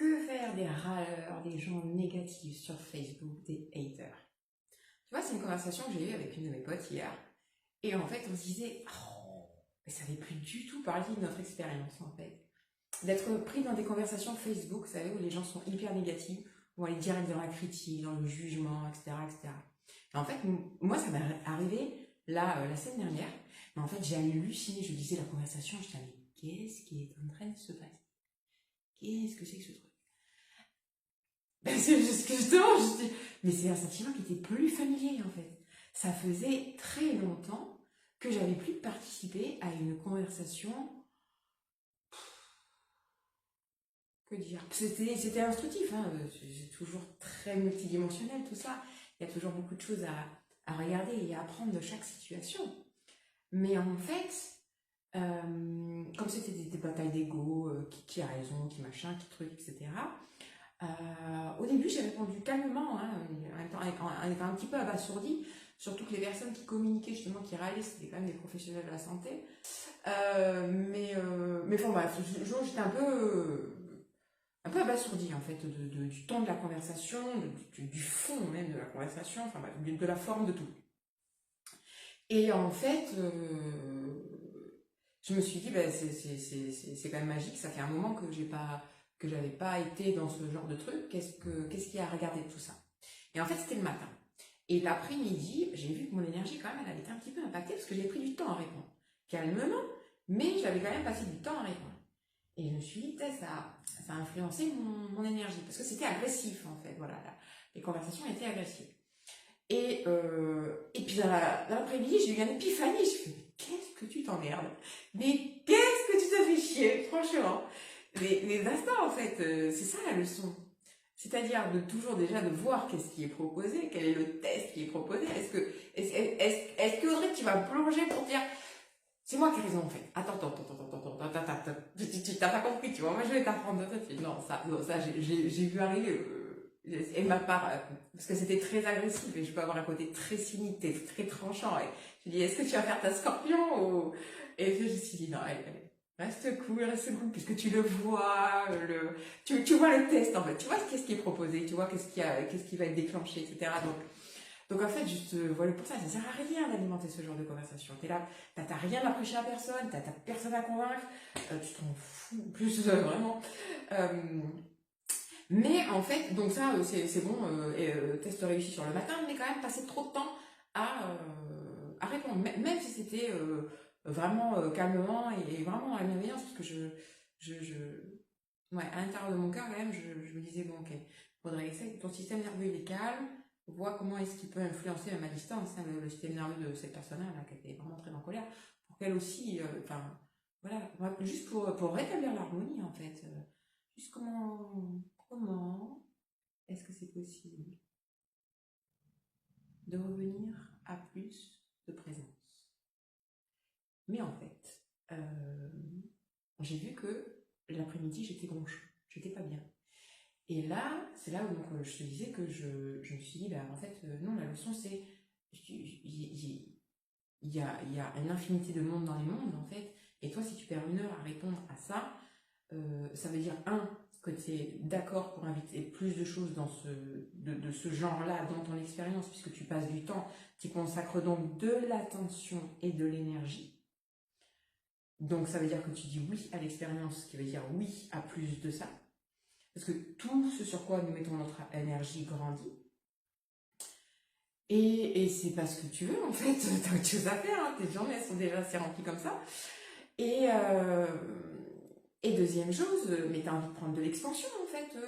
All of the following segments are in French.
Que faire des râleurs, des gens négatifs sur Facebook, des haters? Tu vois, c'est une conversation que j'ai eue avec une de mes potes hier. Et en fait, on se disait, oh, mais ça n'est plus du tout parler de notre expérience, en fait. D'être pris dans des conversations Facebook, vous savez, où les gens sont hyper négatifs, où on aller direct dans la critique, dans le jugement, etc., etc. Et en fait, moi, ça m'est arrivé là, la semaine dernière. Mais en fait, j'ai halluciné, je lisais la conversation, je disais, mais qu'est-ce qui est en train de se passer? Qu'est-ce que c'est que ce truc? Ben, c'est juste que justement, mais c'est un sentiment qui était plus familier en fait. Ça faisait très longtemps que j'avais plus participé à une conversation. Que dire? C'était instructif, hein. C'est toujours très multidimensionnel tout ça. Il y a toujours beaucoup de choses à regarder et à apprendre de chaque situation. Mais en fait, comme c'était des batailles d'ego, qui a raison, qui machin, qui truc, etc. Au début, j'ai répondu calmement, hein, en même temps, en étant un petit peu abasourdie, surtout que les personnes qui communiquaient, justement, qui râlaient, c'était quand même des professionnels de la santé. Mais bon, bref, j'étais un peu abasourdie, en fait, du ton de la conversation, du fond même de la conversation, enfin, bref, de la forme de tout. Et en fait, je me suis dit, bah, c'est quand même magique, ça fait un moment que j'avais pas été dans ce genre de truc, qu'est-ce qu'il y a à regarder de tout ça? Et en fait, c'était le matin. Et l'après-midi, j'ai vu que mon énergie, quand même, elle avait été un petit peu impactée parce que j'ai pris du temps à répondre. Calmement, mais j'avais quand même passé du temps à répondre. Et je me suis dit, ça a influencé mon énergie parce que c'était agressif, en fait. Voilà, les conversations étaient agressives. Et puis dans l'après-midi, j'ai eu une épiphanie. Je me suis dit, mais qu'est-ce que tu t'emmerdes? Mais qu'est-ce que tu te fais chier, franchement? Mais basta, en fait, c'est ça la leçon. C'est-à-dire de toujours déjà de voir qu'est-ce qui est proposé, quel est le test qui est proposé. Est-ce que Audrey, tu vas plonger pour dire, c'est moi qui ai raison en fait. Attends. Tu t'as pas compris, tu vois. Moi, je vais t'apprendre ça. Non, ça, j'ai vu arriver. Et ma part, parce que c'était très agressif et je peux avoir un côté très cynique, très tranchant. Et je dis, est-ce que tu vas faire ta scorpion ou... Et puis je me suis dit, non, reste cool, puisque tu le vois, tu vois le test en fait, tu vois qu'est-ce qui est proposé, tu vois qu'est-ce qui va être déclenché, etc. Donc en fait, juste, voilà, pour ça sert à rien d'alimenter ce genre de conversation. T'es là, t'as rien à prêcher à personne, t'as personne à convaincre, tu t'en fous, plus vraiment. Mais en fait, donc ça, c'est bon, test réussi sur le matin, mais quand même passer trop de temps à répondre, même si c'était vraiment calmement et vraiment à la bienveillance, parce que ouais, à l'intérieur de mon cœur, quand même, je me disais, bon, ok, faudrait essayer, ton système nerveux il est calme, vois comment est-ce qu'il peut influencer même à distance, hein, le système nerveux de cette personne-là, là, qui était vraiment très en colère, pour qu'elle aussi, enfin, voilà, juste pour rétablir l'harmonie, en fait, juste comment est-ce que c'est possible de revenir à plus de présence? Mais en fait, j'ai vu que l'après-midi, j'étais bronche, j'étais pas bien. Et là, c'est là où donc, je te disais que je me suis dit, bah, en fait, non, la leçon, c'est il y a une infinité de mondes dans les mondes, en fait. Et toi, si tu perds une heure à répondre à ça, ça veut dire, que tu es d'accord pour inviter plus de choses de ce genre-là dans ton expérience, puisque tu passes du temps, tu consacres donc de l'attention et de l'énergie. Donc ça veut dire que tu dis oui à l'expérience, ce qui veut dire oui à plus de ça. Parce que tout ce sur quoi nous mettons notre énergie grandit. Et c'est pas ce que tu veux en fait, t'as autre chose à faire, hein. Tes journées elles sont déjà assez remplies comme ça. Et, deuxième chose, mais t'as envie de prendre de l'expansion en fait.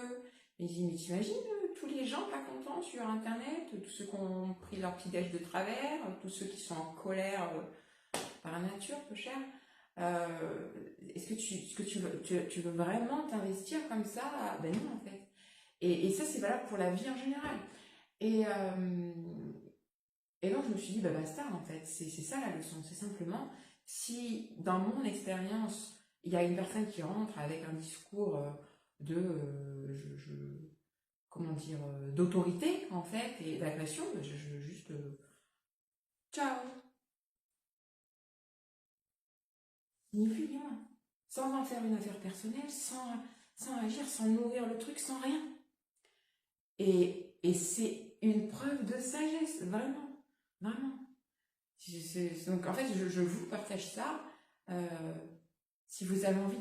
Mais t'imagines tous les gens pas contents sur internet, tous ceux qui ont pris leur petit déj de travers, tous ceux qui sont en colère par la nature, peu cher. Est-ce que tu veux vraiment t'investir comme ça? Ben non en fait. Et ça c'est valable pour la vie en général. Et, et donc je me suis dit, bah basta en fait, c'est ça la leçon, c'est simplement, si dans mon expérience, il y a une personne qui rentre avec un discours de, comment dire, d'autorité en fait, et d'agression, bah, je juste, ciao, ni plus ni moins, sans en faire une affaire personnelle, sans agir, sans nourrir le truc, sans rien. Et c'est une preuve de sagesse, vraiment, vraiment. Donc en fait, je vous partage ça. Si vous avez envie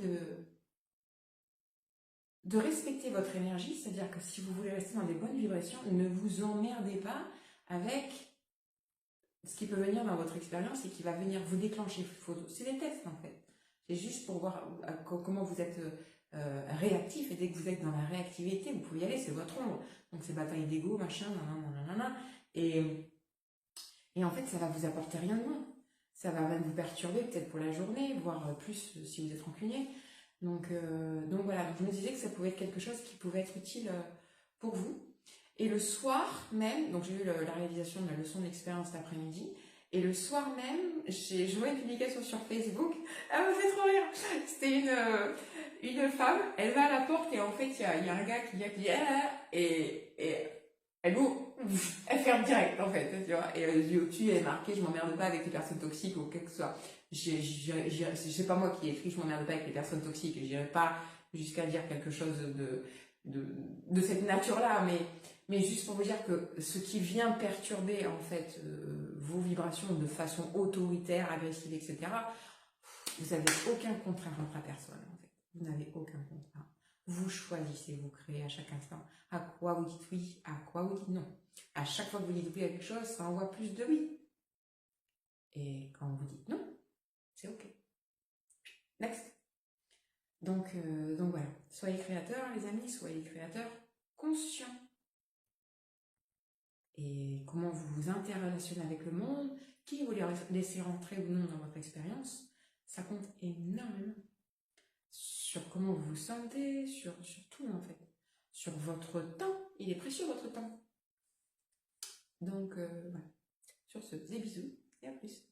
de respecter votre énergie, c'est-à-dire que si vous voulez rester dans des bonnes vibrations, ne vous emmerdez pas avec ce qui peut venir dans votre expérience et qui va venir vous déclencher. C'est des tests en fait. C'est juste pour voir comment vous êtes réactif, et dès que vous êtes dans la réactivité, vous pouvez y aller, c'est votre ombre. Donc c'est bataille d'ego, machin, nanana. Et en fait, ça va vous apporter rien de bon. Ça va même vous perturber peut-être pour la journée, voire plus si vous êtes rancunier. Donc voilà, je me disais que ça pouvait être quelque chose qui pouvait être utile pour vous. Et le soir même, donc j'ai eu la réalisation de la leçon d'expérience l'après-midi, et le soir même, j'ai joué une publication sur Facebook, elle m'a fait trop rire. C'était une femme, elle va à la porte et en fait il y a un gars qui vient qui dit et elle ouvre, elle ferme direct en fait, tu vois. Et au-dessus elle est marquée, je m'emmerde pas avec les personnes toxiques ou quelque soit. C'est pas moi qui ai écrit, je m'emmerde pas avec les personnes toxiques, j'irai pas jusqu'à dire quelque chose de cette nature-là, mais juste pour vous dire que ce qui vient perturber en fait vos vibrations de façon autoritaire, agressive, etc., vous n'avez aucun contrat contre la personne en fait. Vous n'avez aucun contrat. Vous choisissez, vous créez à chaque instant à quoi vous dites oui, à quoi vous dites non. À chaque fois que vous dites oui à quelque chose, ça envoie plus de oui. Et quand vous dites non, c'est ok. Next. Donc voilà, soyez créateurs les amis, soyez créateurs conscients. Et comment vous vous interrelationnez avec le monde, qui vous laissez rentrer ou non dans votre expérience, ça compte énormément. Sur comment vous vous sentez, sur tout en fait. Sur votre temps, il est précieux votre temps. Donc voilà. Sur ce, des bisous et à plus.